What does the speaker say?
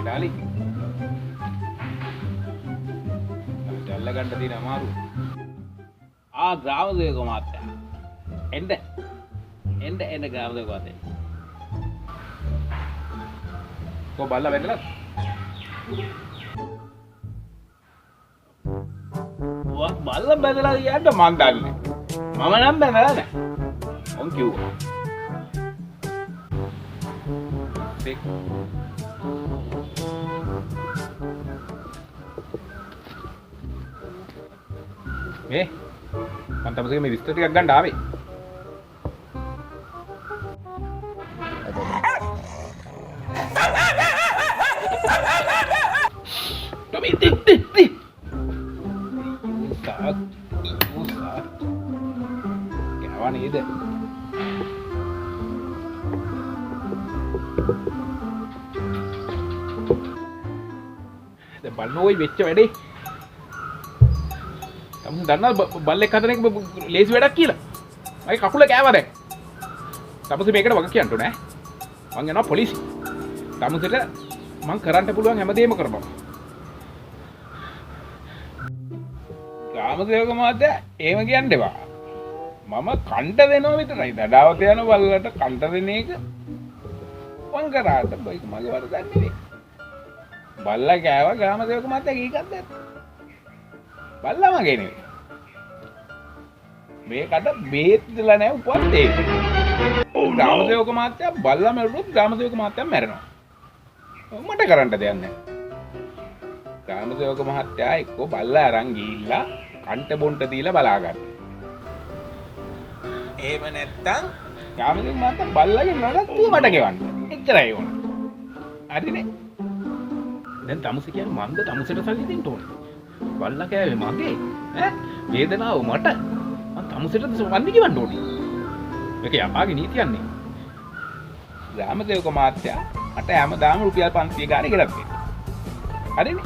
ඩාලි. දැල්ල ගන්න තියෙන අමාරු. ග්‍රාමසේවක මහත්තයා. එන්න ග්‍රාමසේවක මහත්තයා. කො බල්ලා වැටලා? බල්ලා බැදලා කියන්න මන් දන්නේ. මම නම් බැදලා නැහැ. ඔන් කිව්වා. මේ මම තමයි මේ විස්තර ටිකක් ගන්න ආවේ. Tommy tik. Usat. Kawan nේද? දැන් බලනෝයි වෙච්ච වැඩේ. තමුන් දන්නා බල්ලෙක් හදන එක ලේසි වැඩක් කියලා. මගේ කකුල කෑවා දැන්. තමුසේ මේකට වග කියන්න ඕනේ. මං යනවා පොලිසිය. තමුසේට මං කරන්න පුළුවන් හැමදේම කරනවා. ග්‍රාමසේවක මහත්තයා එහෙම කියන්න එපා. මම කණ්ඩ දෙනවා විතරයි. දඩාවත යන බල්ලට කණ්ඩ දෙන එක මං කරාට බයික් මගේ වරදක් නෙවෙයි. බල්ලා කෑවා ග්‍රාමසේවක මහත්තයා කීකක්ද දැන්? බල්ලා මගේ නෙවෙයි. මේකට බේත් දෙලා නැහැ උපත් දෙන්න. ග්‍රාමසේවක මහත්තයා බල්ලා මැරුණොත් ග්‍රාමසේවක මහත්තයා මැරෙනවා. මට කරන්න දෙයක් නැහැ. ග්‍රාමසේවක මහත්තයා එක්ක බල්ලා අරන් ගිහිල්ලා කන්ට බොන්ට දීලා බලා ගන්න. එහෙම නැත්තම් ග්‍රාමසේවක මහත්තයා බල්ලාගේ නඩත්තුව මට ගෙවන්න. එච්චරයි ඕන. හරිනේ. දැන් තමුසේ කියන්නේ මන්ද තමුසේට සල්ලි දෙන්න ඕනේ. බල්ලා කෑවේ මගේ ඈ වේදනාව මට මං තමුසෙට වන්දි කියවන්න ඕනේ. මේක යපාගේ නීතියන්නේ. ග්‍රාමසේවක මහත්තයා මට හැමදාම රුපියල් 500 ගානේ ගෙලක් දෙන්න. හරිනේ?